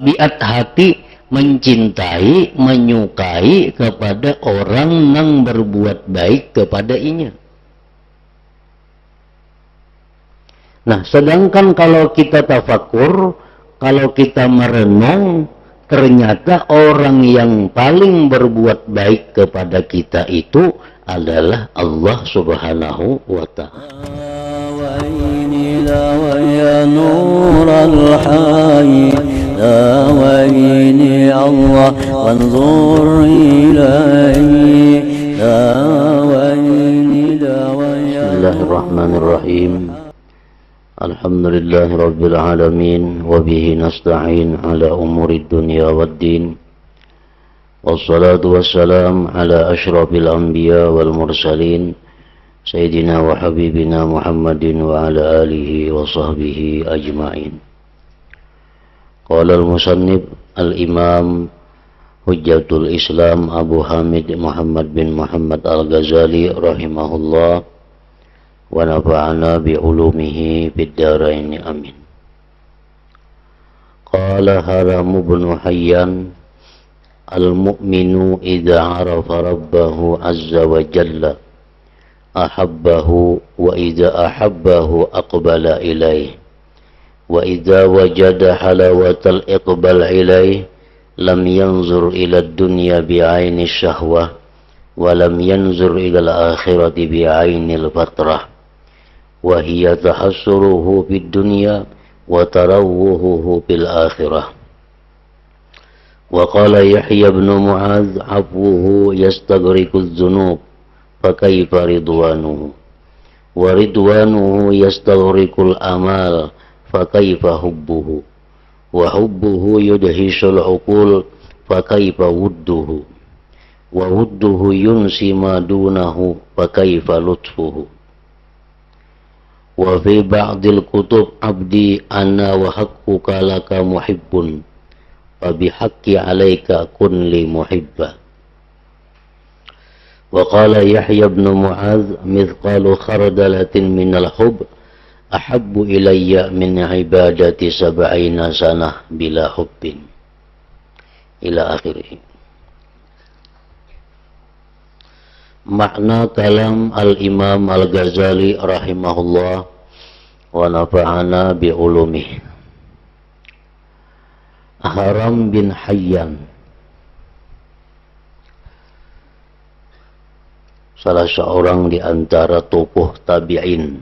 Biat hati mencintai, menyukai kepada orang yang berbuat baik kepada inya. Nah, sedangkan kalau kita tafakur, kalau kita merenung, ternyata orang yang paling berbuat baik kepada kita itu adalah Allah Subhanahu wa Ta'ala. Bismillahirrahmanirrahim. Alhamdulillahi Rabbil Alamin. Wabihi nasta'in ala umuri dunya waddin. Wassalatu wassalam ala ashrafil anbiya wal mursalin Sayyidina wa habibina Muhammadin wa ala alihi wa sahbihi ajma'in. Qala al-musannib al-imam Hujjatul Islam Abu Hamid Muhammad bin Muhammad al-Ghazali rahimahullah wa nafa'ana bi'ulumihi fid dharain amin. Qala Haram bin Hayyan al-mu'minu idza 'arafa rabbahu 'azza wa jalla ahabbahu wa idza ahabbahu aqbala ilayhi wa idza wajada halawatal iqbal ilayhi lam yanzur ila ad-dunya bi'aini syahwah wa lam yanzur ila al-akhirati bi'aini al-fatrah wa hiya tahassuruhu fid dunya wa tarawwuhu fil akhirah. Wa qala Yahya ibn Mu'adz 'afwuhu yastaghriqu adh-dhunub fa kayfa ridwanuhu wa ridwanuhu yastaghriqul amal fa kayfa hubbuhu wa hubbuhu yudhisul uqul fa kayfa wudduhu wa wudduhu yunsi ma dunahu fa kayfa lutfuhu wa fi ba'dil kutub abdi anna wa haqquka laka muhibbun fa bihaqqi alayka kun li muhibba. Wa qala Yahya ibn Mu'adz mithqalu khardalatin minal hubb ahabbu ilayya min ibadati sab'ina sanah bila hubbin ila akhirih. Makna kalam al-Imam al-Ghazali rahimahullah wa nafa'ana bi'ulumih. Haram bin Hayyan, salah seorang di antara tokoh tabi'in.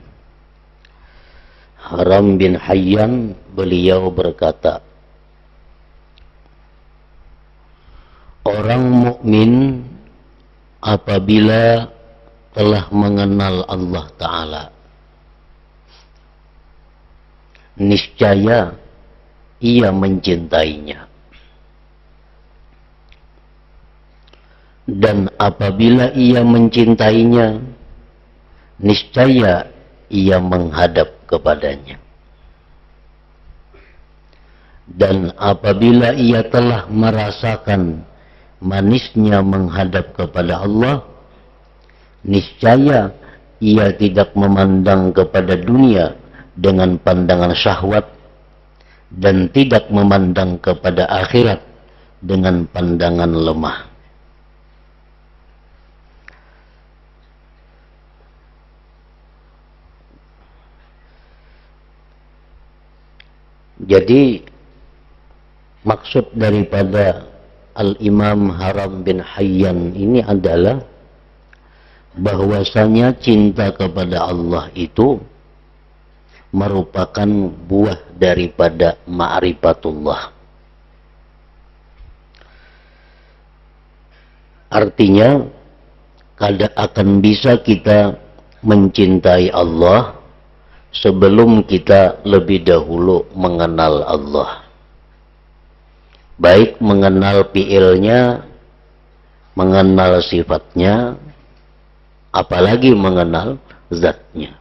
Haram bin Hayyan, beliau berkata, orang mukmin apabila telah mengenal Allah Ta'ala, niscaya ia mencintainya. Dan apabila ia mencintainya, niscaya ia menghadap kepadanya. Dan apabila ia telah merasakan manisnya menghadap kepada Allah, niscaya ia tidak memandang kepada dunia dengan pandangan syahwat dan tidak memandang kepada akhirat dengan pandangan lemah. Jadi maksud daripada Al-Imam Haram bin Hayyan ini adalah bahwasanya cinta kepada Allah itu merupakan buah daripada ma'rifatullah. Artinya kada akan bisa kita mencintai Allah sebelum kita lebih dahulu mengenal Allah. Baik mengenal fi'ilnya, mengenal sifatnya, apalagi mengenal zatnya.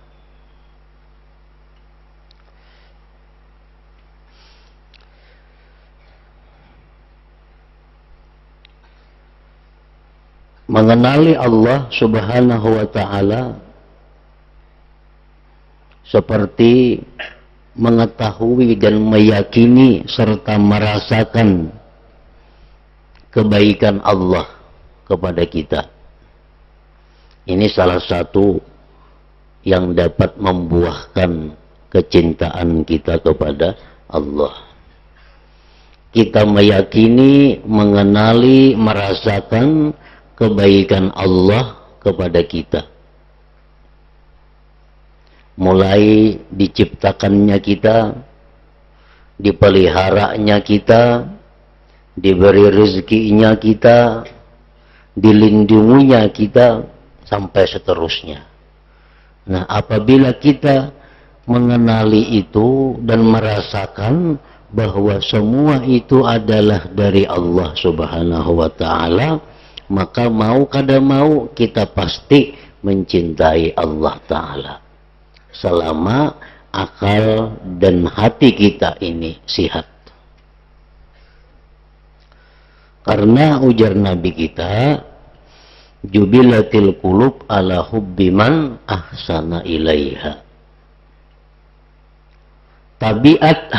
Mengenali Allah Subhanahu wa Ta'ala seperti mengetahui dan meyakini serta merasakan kebaikan Allah kepada kita. Ini salah satu yang dapat membuahkan kecintaan kita kepada Allah. Kita meyakini, mengenali, merasakan kebaikan Allah kepada kita. Mulai diciptakannya kita, dipeliharanya kita, diberi rezekinya kita, dilindunginya kita, sampai seterusnya. Nah, apabila kita mengenali itu dan merasakan bahwa semua itu adalah dari Allah Subhanahu wa Ta'ala, maka mau kada mau kita pasti mencintai Allah Ta'ala selama akal dan hati kita ini sihat. Karena ujar Nabi kita, jubilatil qulub ala hubbi man ahsana ilaiha. Tabiat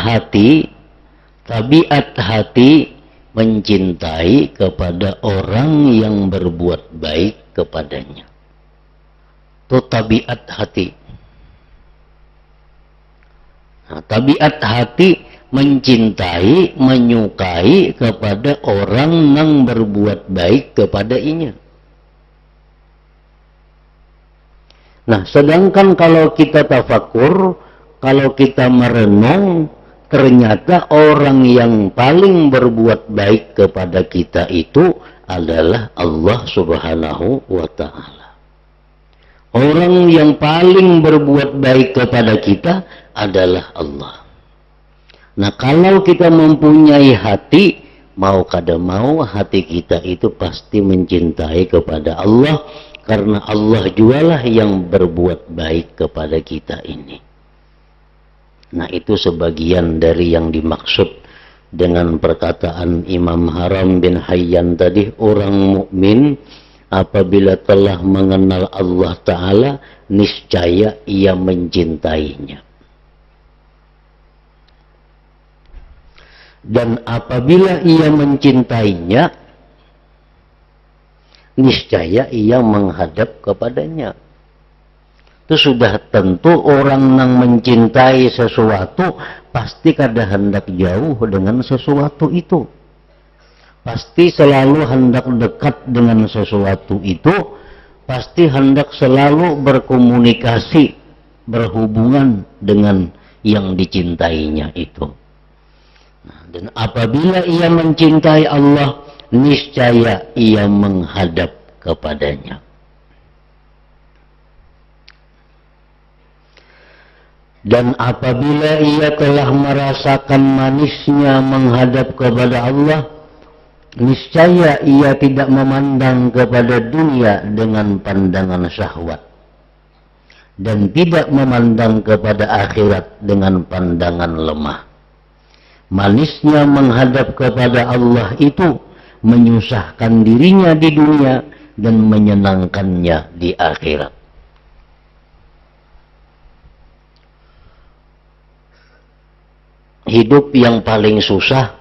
hati mencintai kepada orang yang berbuat baik kepadanya. Itu tabiat hati. Nah, tabiat hati mencintai, menyukai kepada orang yang berbuat baik kepadanya. Nah, sedangkan kalau kita tafakur, kalau kita merenung, ternyata orang yang paling berbuat baik kepada kita itu adalah Allah Subhanahu wa Ta'ala. Orang yang paling berbuat baik kepada kita adalah Allah. Nah, kalau kita mempunyai hati, mau kada mau hati kita itu pasti mencintai kepada Allah, karena Allah jualah yang berbuat baik kepada kita ini. Nah, itu sebagian dari yang dimaksud dengan perkataan Imam Haram bin Hayyan tadi, orang mukmin apabila telah mengenal Allah Ta'ala, niscaya ia mencintainya. Dan apabila ia mencintainya, niscaya ia menghadap kepadanya. Itu sudah tentu orang yang mencintai sesuatu pasti kada hendak jauh dengan sesuatu itu. Pasti selalu hendak dekat dengan sesuatu itu, pasti hendak selalu berkomunikasi, berhubungan dengan yang dicintainya itu. Nah, dan apabila ia mencintai Allah, niscaya ia menghadap kepadanya. Dan apabila ia telah merasakan manisnya menghadap kepada Allah, niscaya ia tidak memandang kepada dunia dengan pandangan syahwat, dan tidak memandang kepada akhirat dengan pandangan lemah. Manisnya menghadap kepada Allah itu menyusahkan dirinya di dunia dan menyenangkannya di akhirat. Hidup yang paling susah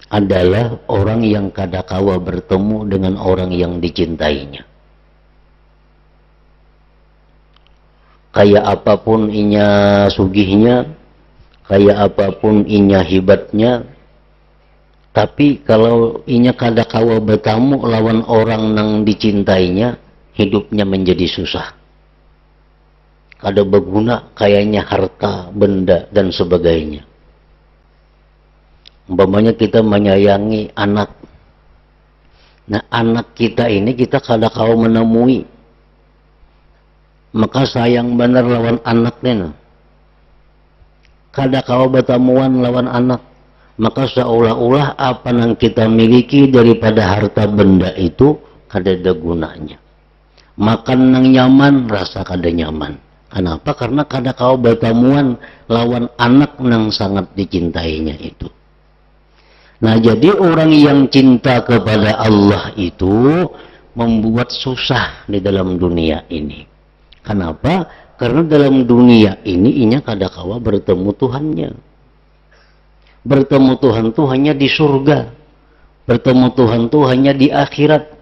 adalah orang yang kadakawa bertemu dengan orang yang dicintainya. Kayak apapun inya sugihnya, kayak apapun inya hibatnya, tapi kalau inya kadakawa bertemu lawan orang yang dicintainya, hidupnya menjadi susah. Kada berguna, kayaknya harta, benda, dan sebagainya. Umpamanya kita menyayangi anak. Nah, anak kita ini kita kadakawa menemui. Maka sayang benar lawan anaknya. Kadakawa bertemuan lawan anak. Maka seolah-olah apa yang kita miliki daripada harta benda itu kada ada gunanya. Makan yang nyaman, rasa kada nyaman. Kenapa? Karena kadakawa bertemuan lawan anak yang sangat dicintainya itu. Nah, jadi orang yang cinta kepada Allah itu membuat susah di dalam dunia ini. Kenapa? Karena dalam dunia ini inya kadakawa bertemu Tuhannya. Bertemu Tuhan tuh hanya di surga. Bertemu Tuhan tuh hanya di akhirat.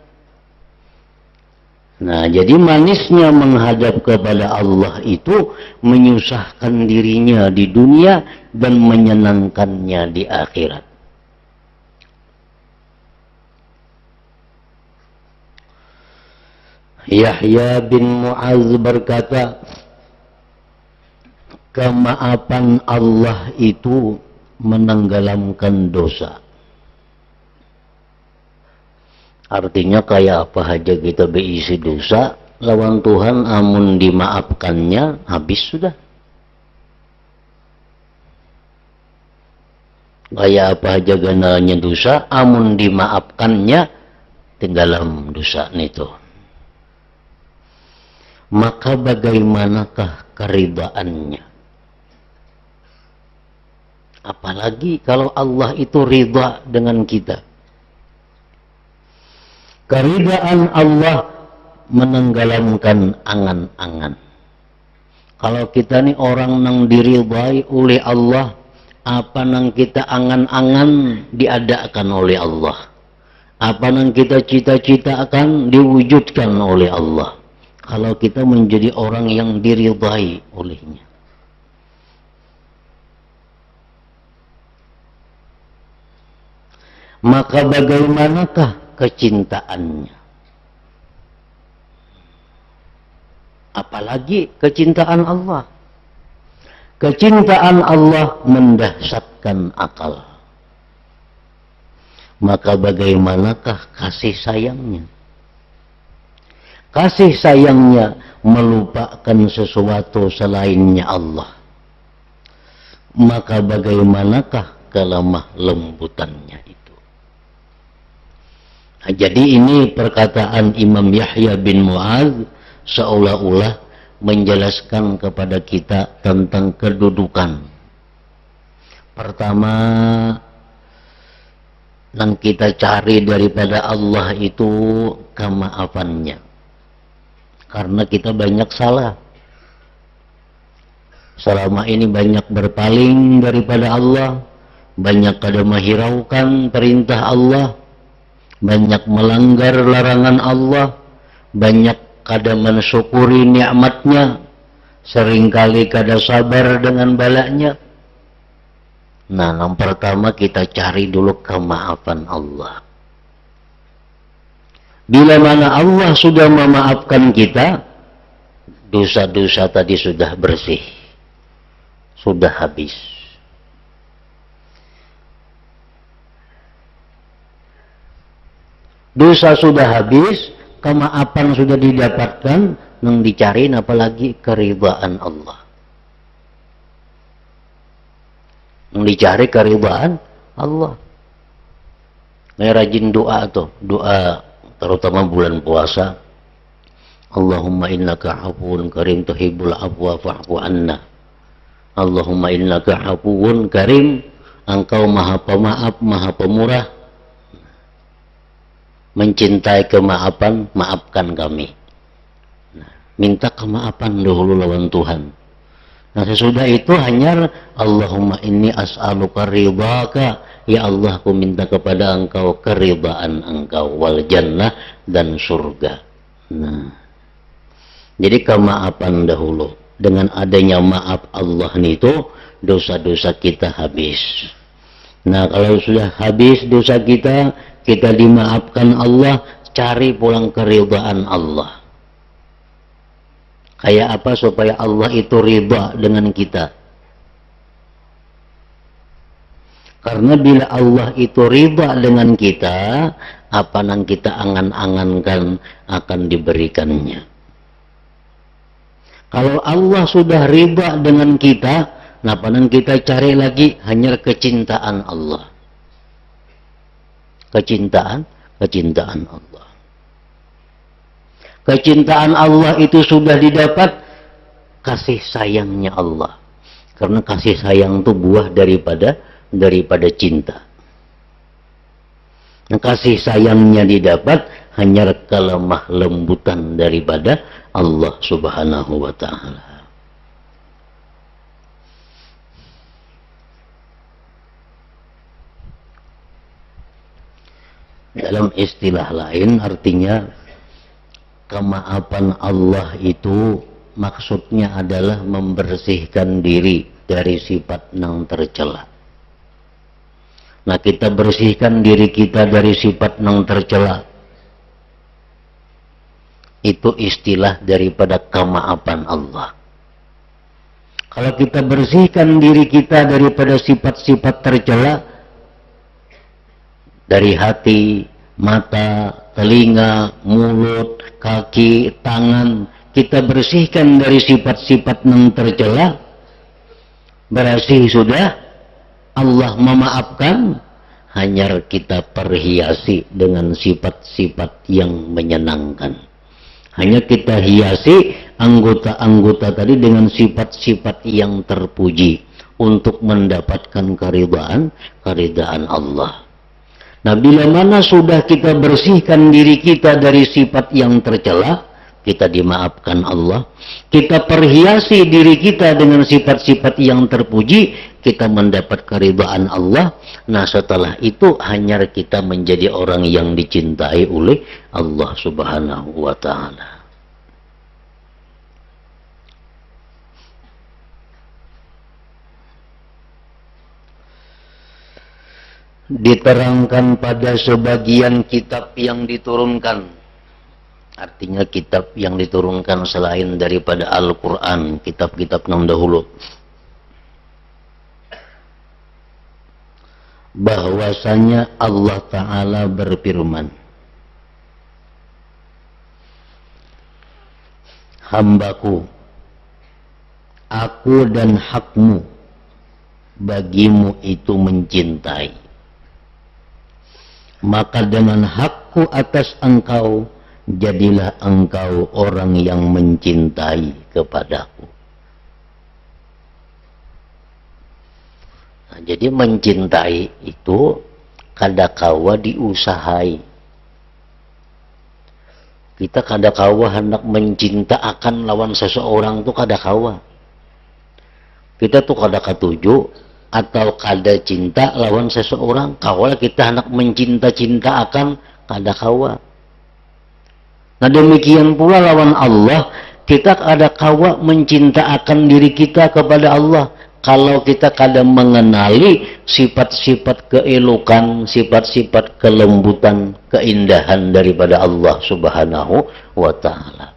Nah, jadi manisnya menghadap kepada Allah itu menyusahkan dirinya di dunia dan menyenangkannya di akhirat. Yahya bin Mu'az berkata, kemaafan Allah itu menenggelamkan dosa. Artinya kayak apa aja kita berisi dosa, lawan Tuhan amun dimaafkannya, habis sudah. Kayak apa aja ganalnya dosa, amun dimaafkannya, tenggelam dosa itu. Maka bagaimanakah keridaannya? Apalagi kalau Allah itu ridha dengan kita. Keridaan Allah menenggelamkan angan-angan. Kalau kita nih orang nang diridai oleh Allah, apa nang kita angan-angan diadakan oleh Allah. Apa nang kita cita-citakan diwujudkan oleh Allah. Kalau kita menjadi orang yang diridai olehnya. Maka bagaimanakah kecintaannya? Apalagi kecintaan Allah. Kecintaan Allah mendahsyatkan akal. Maka bagaimanakah kasih sayangnya? Kasih sayangnya melupakan sesuatu selainnya Allah. Maka bagaimanakah kelemah lembutannya itu? Nah, jadi ini perkataan Imam Yahya bin Mu'az seolah-olah menjelaskan kepada kita tentang kedudukan. Pertama, yang kita cari daripada Allah itu kemaafannya. Karena kita banyak salah. Selama ini banyak berpaling daripada Allah, banyak kada menghiraukan perintah Allah, banyak melanggar larangan Allah, banyak kada mensyukuri nikmatnya, seringkali kada sabar dengan balanya. Nah, yang pertama kita cari dulu kemaafan Allah. Bila mana Allah sudah memaafkan kita, dosa-dosa tadi sudah bersih, sudah habis. Dosa sudah habis, kemaafan sudah didapatkan, yang dicari apalagi keridhaan Allah. Yang dicari keridhaan Allah. Rajin doa tuh, doa terutama bulan puasa. Allahumma innaka afuwun karim tuhibbul afwa fa'fu anna. Allahumma innaka afuwun karim, engkau maha pemaaf, maha pemurah, mencintai kemaafan, maafkan kami. Nah, minta kemaafan dahulu lawan Tuhan. Nah, sesudah itu hanya Allahumma inni as'aluka ridhaka, ya Allah, aku minta kepada engkau keridhaan engkau, wal jannah, dan surga. Nah, jadi kemaafan dahulu. Dengan adanya maaf Allah itu, dosa-dosa kita habis. Nah, kalau sudah habis dosa kita, kita dimaafkan Allah, cari pulang keridhaan Allah. Kayak apa supaya Allah itu ridha dengan kita? Karena bila Allah itu ridha dengan kita, apa yang kita angan-angankan akan diberikannya. Kalau Allah sudah ridha dengan kita, apa yang kita cari lagi hanya kecintaan Allah. Kecintaan Allah. Kecintaan Allah itu sudah didapat, kasih sayangnya Allah. Karena kasih sayang itu buah daripada cinta. Nah, kasih sayangnya didapat hanya kelemah lembutan daripada Allah Subhanahu wa ta'ala. Dalam istilah lain artinya kemaafan Allah itu maksudnya adalah membersihkan diri dari sifat yang tercela. Nah, kita bersihkan diri kita dari sifat yang tercela. Itu istilah daripada kemaafan Allah. Kalau kita bersihkan diri kita daripada sifat-sifat tercela, dari hati, mata, telinga, mulut, kaki, tangan, kita bersihkan dari sifat-sifat yang tercela, berarti sudah Allah memaafkan. Hanya kita perhiasi dengan sifat-sifat yang menyenangkan. Hanya kita hiasi anggota-anggota tadi dengan sifat-sifat yang terpuji untuk mendapatkan keridhaan Allah. Nah, bila mana sudah kita bersihkan diri kita dari sifat yang tercela, kita dimaafkan Allah. Kita perhiasi diri kita dengan sifat-sifat yang terpuji, kita mendapat keridhaan Allah. Nah, setelah itu hanya kita menjadi orang yang dicintai oleh Allah Subhanahu wa ta'ala. Diterangkan pada sebagian kitab yang diturunkan, artinya kitab yang diturunkan selain daripada Al-Quran, kitab-kitab yang dahulu, bahwasanya Allah Ta'ala berfirman, hambaku, aku dan hakmu bagimu itu mencintai. Maka dengan hakku atas engkau, jadilah engkau orang yang mencintai kepadaku. Nah, jadi mencintai itu kadakawa diusahai. Kita kadakawa hendak mencinta akan lawan seseorang itu kadakawa. Kita tuh kadakatuju atau kada cinta lawan seseorang, kawal kita hendak mencinta-cinta akan kadakawa. Nah, demikian pula lawan Allah, kita kada kawa mencinta akan diri kita kepada Allah kalau kita kada mengenali sifat-sifat keelokan, sifat-sifat kelembutan, keindahan daripada Allah Subhanahu wa ta'ala.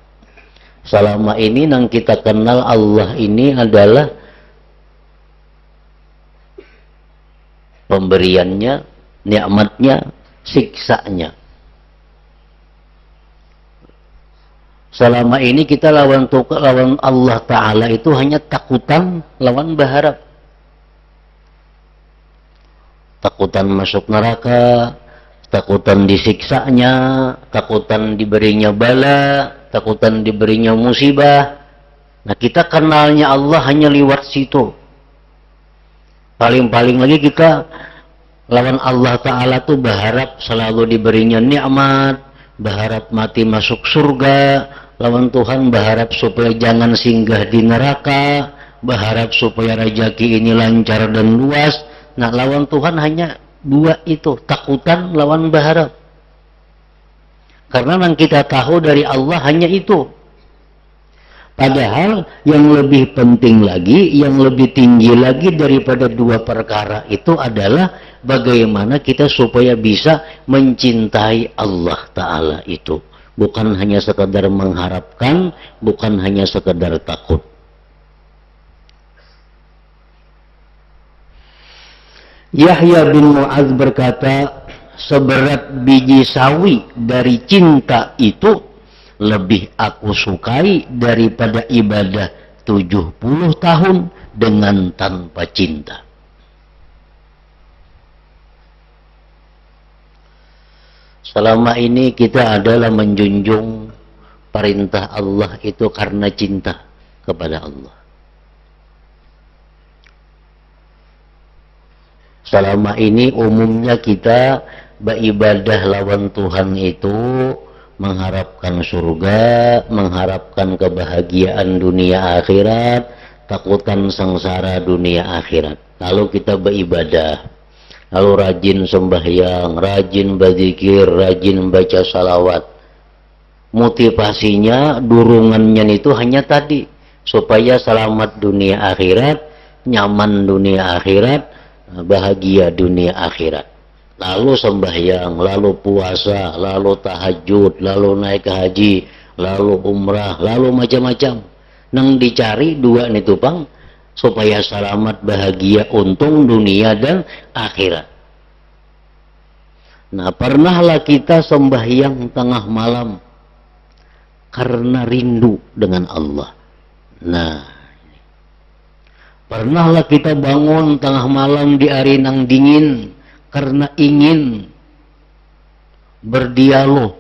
Selama ini yang kita kenal Allah ini adalah pemberiannya, nikmatnya, siksanya. Selama ini kita lawan Allah Ta'ala itu hanya takutan, lawan berharap. Takutan masuk neraka, takutan disiksanya, takutan diberinya bala, takutan diberinya musibah. Nah, kita kenalnya Allah hanya lewat situ. Paling-paling lagi kita lawan Allah Ta'ala tuh berharap selalu diberinya nikmat, berharap mati masuk surga, lawan Tuhan berharap supaya jangan singgah di neraka, berharap supaya rezeki ini lancar dan luas. Nah, lawan Tuhan hanya dua itu, takutan lawan berharap. Karena yang kita tahu dari Allah hanya itu. Padahal yang lebih penting lagi, yang lebih tinggi lagi daripada dua perkara itu adalah bagaimana kita supaya bisa mencintai Allah Ta'ala itu. Bukan hanya sekadar mengharapkan, bukan hanya sekadar takut. Yahya bin Mu'adz berkata, seberat biji sawi dari cinta itu lebih aku sukai daripada ibadah 70 tahun dengan tanpa cinta. Selama ini kita adalah menjunjung perintah Allah itu karena cinta kepada Allah. Selama ini umumnya kita beribadah lawan Tuhan itu mengharapkan surga, mengharapkan kebahagiaan dunia akhirat, takutan sengsara dunia akhirat. Lalu kita beribadah. lalu rajin sembahyang, rajin berzikir, rajin baca salawat. Motivasinya, dorongannya itu hanya tadi, supaya selamat dunia akhirat, nyaman dunia akhirat, bahagia dunia akhirat. Lalu sembahyang, lalu puasa, lalu tahajud, lalu naik ke haji, lalu umrah, lalu macam-macam. Nang dicari dua nih tupang, supaya selamat, bahagia, untung dunia dan akhirat. Nah, pernahlah kita sembahyang tengah malam karena rindu dengan Allah. Nah, pernahlah kita bangun tengah malam di hari nang dingin karena ingin berdialog,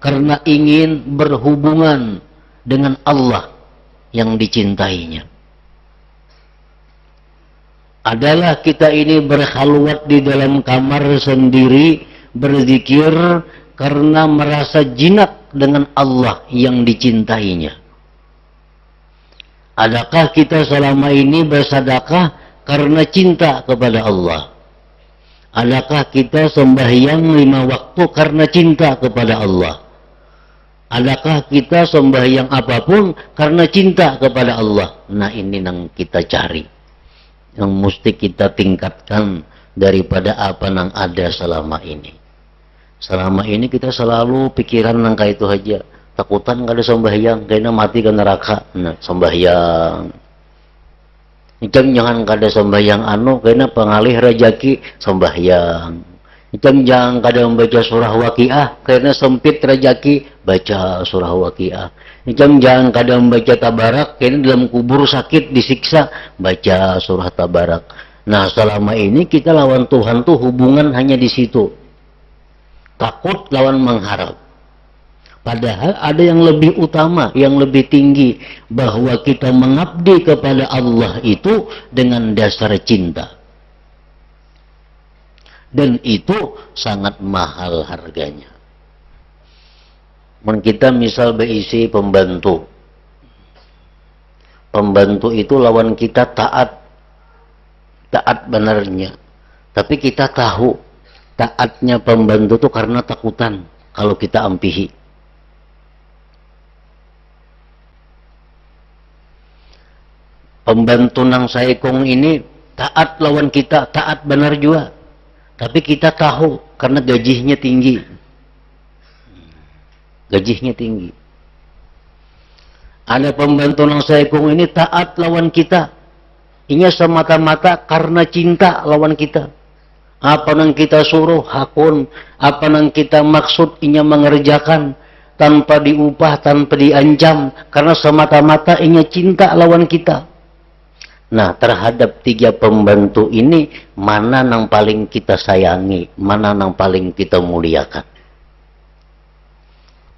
karena ingin berhubungan dengan Allah yang dicintainya. Adalah kita ini berkhalwat di dalam kamar sendiri, berzikir karena merasa jinak dengan Allah yang dicintainya. Adakah kita selama ini bersedekah karena cinta kepada Allah? Adakah kita sembahyang 5 waktu karena cinta kepada Allah? Adakah kita sembahyang apapun karena cinta kepada Allah? Nah, ini yang kita cari, yang mesti kita tingkatkan daripada apa yang ada selama ini. Selama ini kita selalu pikiran nang kayak itu aja. Takutan kada sembahyang, kayaknya mati ke neraka. Nah, sembahyang. Jangan kada sembahyang kayaknya pengalih rejeki, sembahyang. Jangan kada membaca surah Waqiah, kayaknya sempit rejeki, baca surah Waqiah. Jangan kada membaca tabarak, kayaknya dalam kubur sakit disiksa, baca surah tabarak. Nah, selama ini kita lawan Tuhan tuh hubungan hanya di situ. Takut lawan mengharap. Padahal ada yang lebih utama, yang lebih tinggi, bahwa kita mengabdi kepada Allah itu dengan dasar cinta. Dan itu sangat mahal harganya. Kita misal berisi pembantu. Pembantu itu lawan kita taat. Taat benarnya. Tapi kita tahu taatnya pembantu itu karena takutan kalau kita ampihi. Pembantu nang saikong ini taat lawan kita, taat benar juga. Tapi kita tahu karena gajinya tinggi. Gajinya tinggi. Ada pembantu nang saikong ini taat lawan kita. Inya semata-mata karena cinta lawan kita. Apa nang kita suruh hakun, apa nang kita maksud inya mengerjakan tanpa diupah, tanpa diancam, karena semata-mata inya cinta lawan kita. Nah, terhadap 3 pembantu ini, mana yang paling kita sayangi, mana yang paling kita muliakan?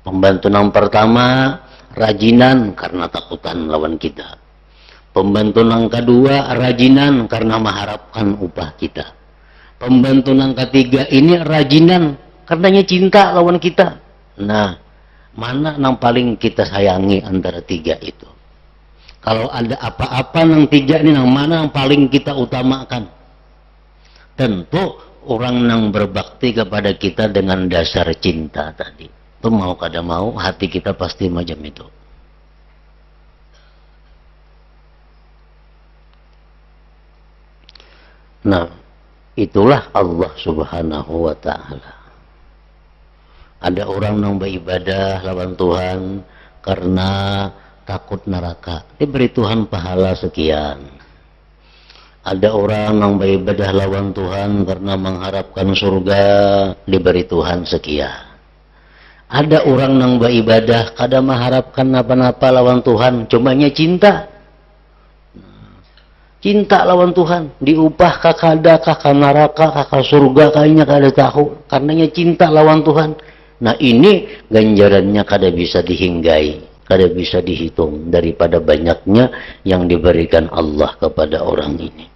Pembantu yang pertama, rajinan karena takutan lawan kita. Pembantu yang kedua, rajinan karena mengharapkan upah kita. Pembantu yang ketiga ini rajinan karenanya cinta lawan kita. Nah, mana yang paling kita sayangi antara 3 itu? Kalau ada apa-apa yang 3 ini, yang mana yang paling kita utamakan? Tentu orang yang berbakti kepada kita dengan dasar cinta tadi. Itu mau kada mau, hati kita pasti macam itu. Nah, itulah Allah Subhanahu wa ta'ala. Ada orang yang beribadah lawan Tuhan karena takut neraka, diberi Tuhan pahala sekian. Ada orang yang beribadah lawan Tuhan karena mengharapkan surga, diberi Tuhan sekian. Ada orang yang beribadah kada mengharapkan apa-apa lawan Tuhan, cumanya cinta. Cinta lawan Tuhan, diupah kakada, kakak neraka, kakak surga, kayaknya kada tahu, karenanya cinta lawan Tuhan. Nah, ini ganjarannya kada bisa dihinggai, kada bisa dihitung daripada banyaknya yang diberikan Allah kepada orang ini.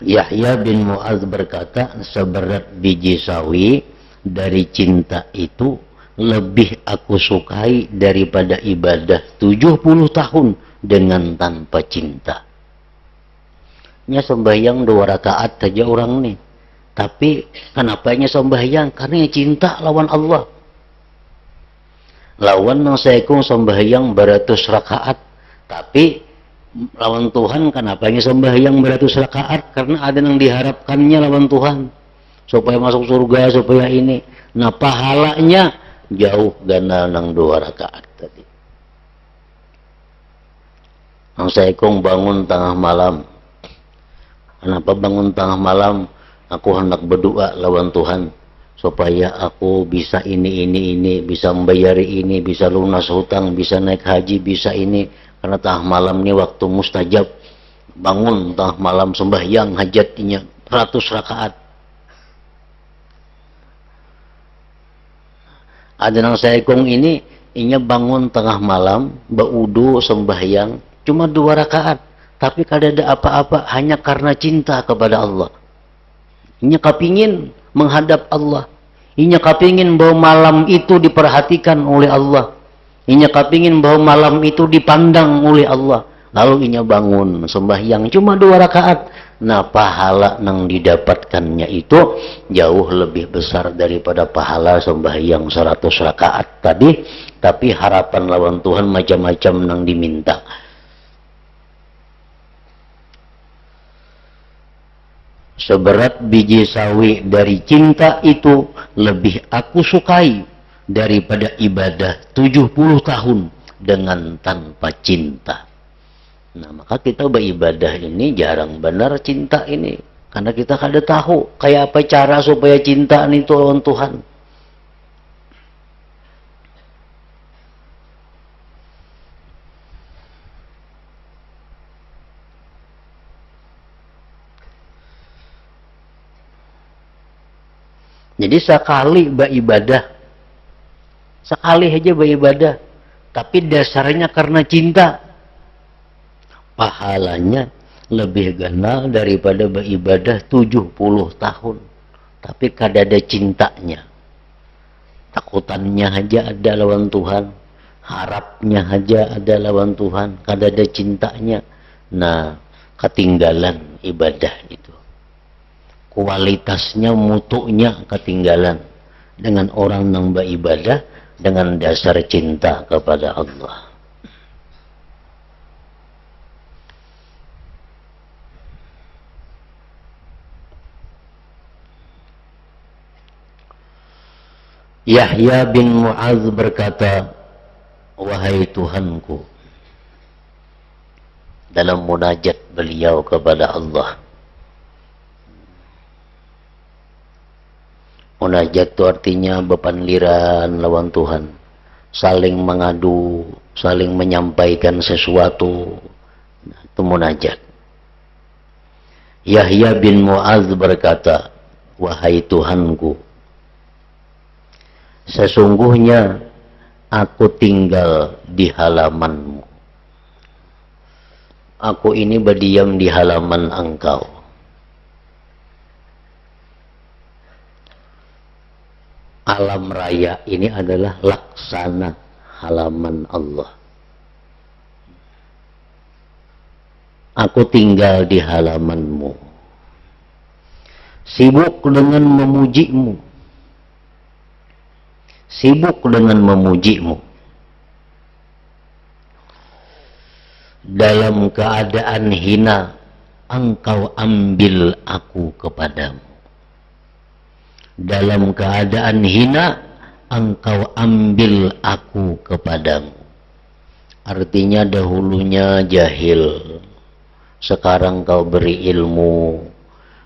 Yahya bin Mu'adz berkata, seberat biji sawi dari cinta itu lebih aku sukai daripada ibadah 70 tahun dengan tanpa cinta. Nya sembahyang 2 rakaat saja orang nih. Tapi kenapanya sembahyang? Karena cinta lawan Allah. Lawan nang saekung sembahyang 200 rakaat. Tapi lawan Tuhan kenapanya sembahyang 200 rakaat? Karena ada yang diharapkannya lawan Tuhan. Supaya masuk surga, supaya ini. Nah pahalanya jauh ganda nang 2 rakaat tadi. Nang saekung bangun tengah malam. Kenapa bangun tengah malam? Aku hendak berdoa lawan Tuhan. Supaya aku bisa ini, bisa membayari ini, bisa lunas hutang, bisa naik haji, bisa ini. Karena tengah malam ini waktu mustajab. Bangun tengah malam sembahyang hajatnya 100 rakaat. Ada nang saekung ini, inya bangun tengah malam, baudu sembahyang, cuma 2 rakaat. Tapi kada ada apa-apa, hanya karena cinta kepada Allah. Inya kepingin menghadap Allah. Inya kepingin bahwa malam itu diperhatikan oleh Allah. Inya kepingin bahwa malam itu dipandang oleh Allah. Lalu inya bangun sembahyang cuma 2 rakaat. Nah pahala yang didapatkannya itu jauh lebih besar daripada pahala sembahyang 100 rakaat tadi. Tapi harapan lawan Tuhan macam-macam yang diminta. Seberat biji sawi dari cinta itu lebih aku sukai daripada ibadah 70 tahun dengan tanpa cinta. Nah maka kita beribadah ini jarang benar cinta ini. Karena kita kada tahu kayak apa cara supaya cinta itu lawan Tuhan. Jadi sekali beribadah, sekali aja beribadah, tapi dasarnya karena cinta, pahalanya lebih ganal daripada beribadah 70 tahun, tapi kada ada cintanya. Takutannya aja ada lawan Tuhan, harapnya aja ada lawan Tuhan, kada ada cintanya. Nah, ketinggalan ibadah itu. Kualitasnya, mutunya ketinggalan dengan orang yang beribadah dengan dasar cinta kepada Allah. Yahya bin Mu'adz berkata, wahai Tuhanku, dalam munajat beliau kepada Allah. Munajat itu artinya bepanliran lawan Tuhan, saling mengadu, saling menyampaikan sesuatu. Nah, itu munajat. Yahya bin Mu'adz berkata, wahai Tuhanku, sesungguhnya aku tinggal di halaman-Mu. Aku ini berdiam di halaman Engkau. Alam raya ini adalah laksana halaman Allah. Aku tinggal di halaman-Mu, sibuk dengan memuji-Mu, sibuk dengan memuji-Mu. Dalam keadaan hina, Engkau ambil aku kepadamu. Dalam keadaan hina, Engkau ambil aku kepadamu. Artinya dahulunya jahil, sekarang Kau beri ilmu.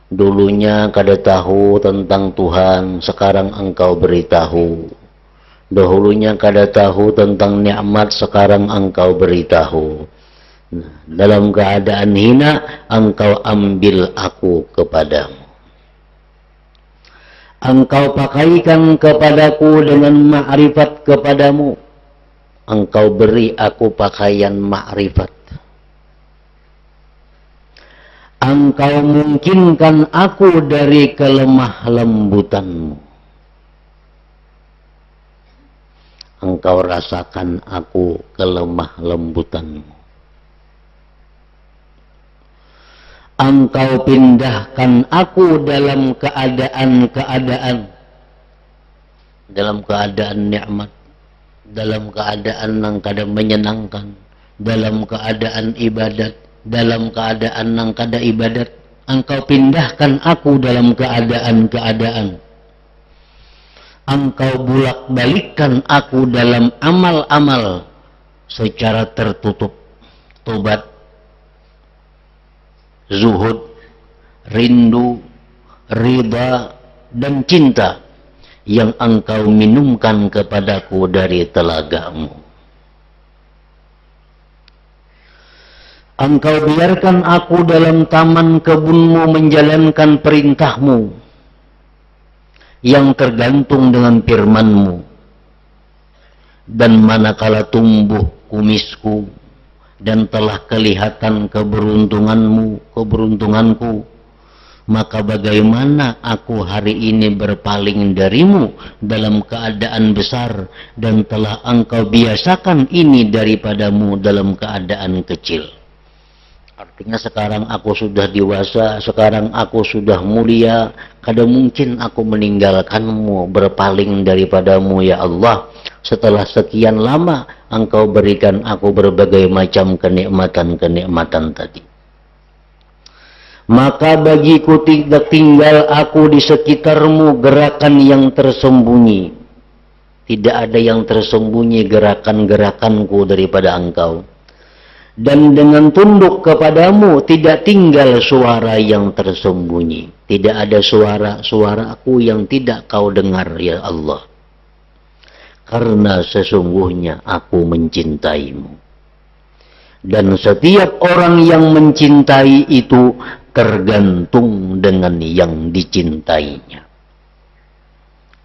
Dulunya kada tahu tentang Tuhan, sekarang Engkau beritahu. Dahulunya kada tahu tentang nikmat, sekarang Engkau beritahu. Nah, dalam keadaan hina, Engkau ambil aku kepadamu. Engkau pakaikan kepadaku dengan ma'rifat kepadamu. Engkau beri aku pakaian ma'rifat. Engkau mungkinkan aku dari kelemah lembutanmu. engkau rasakan aku kelemah lembutanmu. Engkau pindahkan aku dalam keadaan-keadaan, dalam keadaan nikmat, dalam keadaan yang kadang menyenangkan, dalam keadaan ibadat, dalam keadaan yang kada ibadat. Engkau pindahkan aku dalam keadaan-keadaan. Engkau bolak-balikkan aku dalam amal-amal secara tertutup. Tobat, zuhud, rindu, ridha, dan cinta yang engkau minumkan kepadaku dari telagamu. Engkau biarkan aku dalam taman kebunmu menjalankan perintahmu yang tergantung dengan firmanmu. Dan manakala tumbuh kumisku dan telah kelihatan keberuntunganku, maka bagaimana aku hari ini berpaling darimu dalam keadaan besar dan telah engkau biasakan ini daripadamu dalam keadaan kecil. Artinya sekarang aku sudah dewasa, sekarang aku sudah mulia, kadang mungkin aku meninggalkanmu, berpaling daripadamu ya Allah. Setelah sekian lama engkau berikan aku berbagai macam kenikmatan-kenikmatan tadi. Maka bagiku tidak tinggal aku di sekitarmu gerakan yang tersembunyi. Tidak ada yang tersembunyi gerakan-gerakanku daripada engkau. Dan dengan tunduk kepadamu tidak tinggal suara yang tersembunyi. Tidak ada suara aku yang tidak kau dengar ya Allah. Karena sesungguhnya aku mencintaimu. Dan setiap orang yang mencintai itu tergantung dengan yang dicintainya.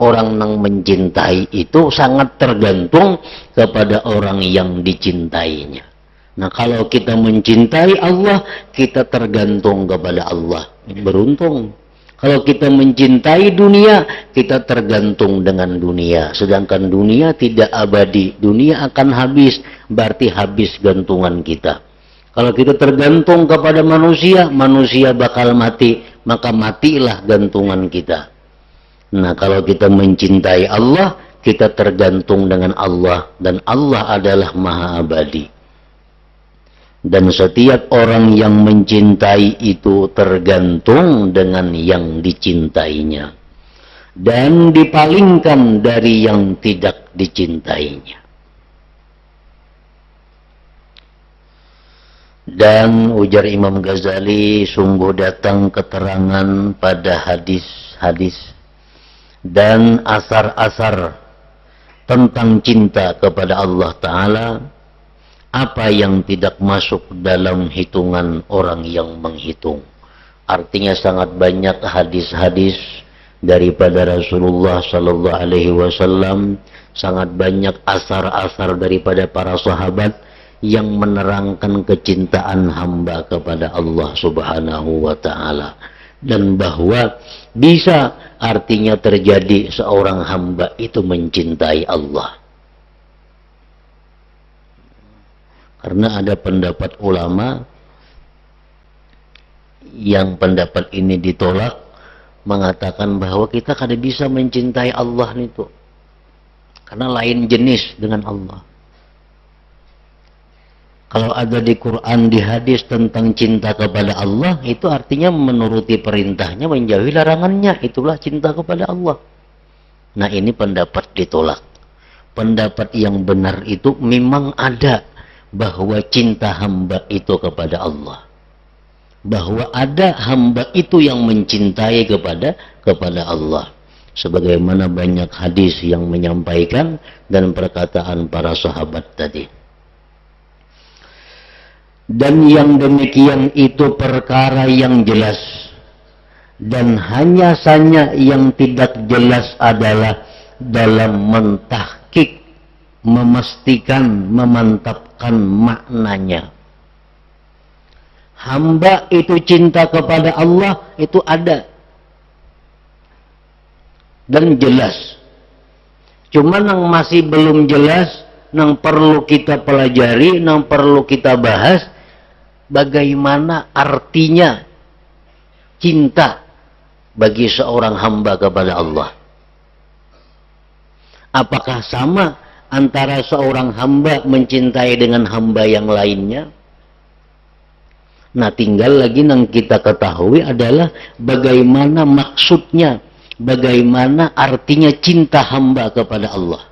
Orang yang mencintai itu sangat tergantung kepada orang yang dicintainya. Nah, kalau kita mencintai Allah, kita tergantung kepada Allah. Beruntung. Kalau kita mencintai dunia, kita tergantung dengan dunia. Sedangkan dunia tidak abadi. Dunia akan habis, berarti habis gantungan kita. Kalau kita tergantung kepada manusia, manusia bakal mati. Maka matilah gantungan kita. Nah, kalau kita mencintai Allah, kita tergantung dengan Allah. Dan Allah adalah maha abadi. Dan setiap orang yang mencintai itu tergantung dengan yang dicintainya. Dan dipalingkan dari yang tidak dicintainya. Dan ujar Imam Ghazali, sungguh datang keterangan pada hadis-hadis dan asar-asar tentang cinta kepada Allah Ta'ala, apa yang tidak masuk dalam hitungan orang yang menghitung. Artinya sangat banyak hadis-hadis daripada Rasulullah Sallallahu Alaihi Wasallam, sangat banyak asar-asar daripada para sahabat yang menerangkan kecintaan hamba kepada Allah Subhanahu Wa Taala, dan bahwa bisa artinya terjadi seorang hamba itu mencintai Allah. Karena ada pendapat ulama yang pendapat ini ditolak, mengatakan bahwa kita kada bisa mencintai Allah itu. Karena lain jenis dengan Allah. Kalau ada di Quran, di hadis tentang cinta kepada Allah, itu artinya menuruti perintahnya, menjauhi larangannya. Itulah cinta kepada Allah. Nah, ini pendapat ditolak. Pendapat yang benar itu memang ada, bahwa cinta hamba itu kepada Allah, bahwa ada hamba itu yang mencintai kepada Allah, sebagaimana banyak hadis yang menyampaikan dan perkataan para sahabat tadi. Dan yang demikian itu perkara yang jelas, dan hanya saja yang tidak jelas adalah dalam mentahqiq, memastikan, memantapkan maknanya. Hamba itu cinta kepada Allah itu ada dan jelas. Cuman yang masih belum jelas, yang perlu kita pelajari, yang perlu kita bahas, bagaimana artinya cinta bagi seorang hamba kepada Allah. Apakah sama antara seorang hamba mencintai dengan hamba yang lainnya? Nah, tinggal lagi yang kita ketahui adalah bagaimana maksudnya, bagaimana artinya cinta hamba kepada Allah.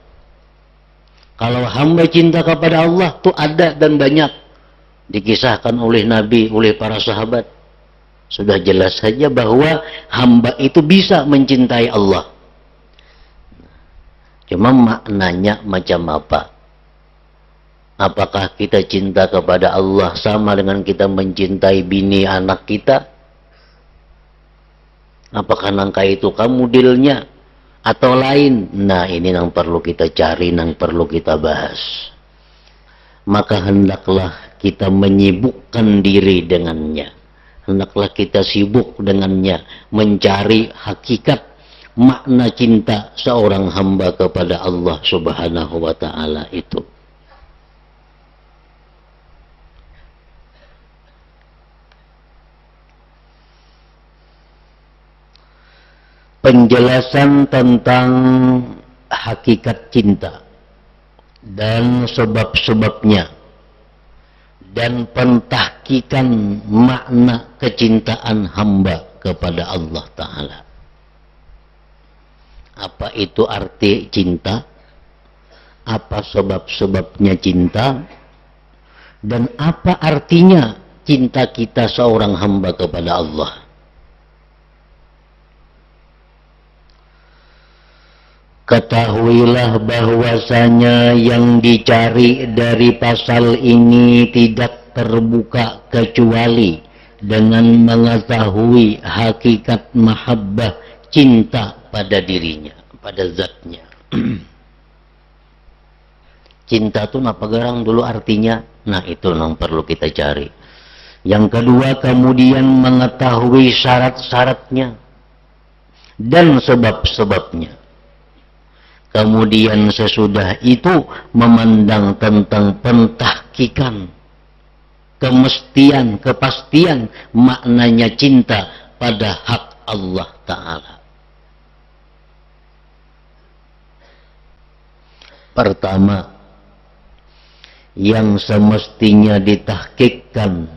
Kalau hamba cinta kepada Allah itu ada dan banyak dikisahkan oleh Nabi, oleh para sahabat. Sudah jelas saja bahwa hamba itu bisa mencintai Allah. Cuma maknanya macam apa? Apakah kita cinta kepada Allah sama dengan kita mencintai bini anak kita? Apakah nangka itu kamu modelnya atau lain? Nah, ini yang perlu kita cari, yang perlu kita bahas. Maka hendaklah kita menyibukkan diri dengannya. Hendaklah kita sibuk dengannya, mencari hakikat makna cinta seorang hamba kepada Allah Subhanahu wa ta'ala itu. Penjelasan tentang hakikat cinta dan sebab-sebabnya dan pentahkikan makna kecintaan hamba kepada Allah Ta'ala. Apa itu arti cinta? Apa sebab-sebabnya cinta? Dan apa artinya cinta kita seorang hamba kepada Allah? Ketahuilah bahwasanya yang dicari dari pasal ini tidak terbuka kecuali dengan mengetahui hakikat mahabbah, cinta pada dirinya, pada zatnya. Cinta itu apa garang dulu artinya? Nah, itu yang perlu kita cari. Yang kedua, kemudian mengetahui syarat-syaratnya dan sebab-sebabnya. Kemudian sesudah itu memandang tentang pentahkikan, kemestian, kepastian maknanya cinta pada hak Allah Ta'ala. Pertama, yang semestinya ditahkikkan,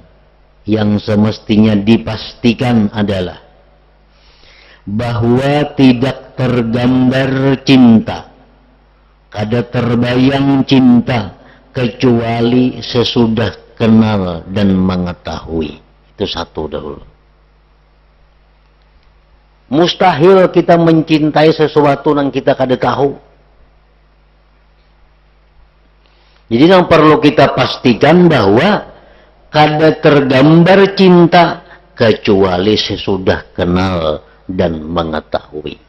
yang semestinya dipastikan adalah bahwa tidak tergambar cinta, kada terbayang cinta kecuali sesudah kenal dan mengetahui. Itu satu dahulu. Mustahil kita mencintai sesuatu yang kita kada tahu. Jadi yang perlu kita pastikan bahwa kada tergambar cinta kecuali sesudah kenal dan mengetahui.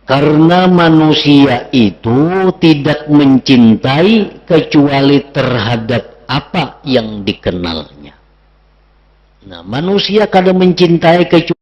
Karena manusia itu tidak mencintai kecuali terhadap apa yang dikenalnya. Nah, manusia kadang mencintai kecuali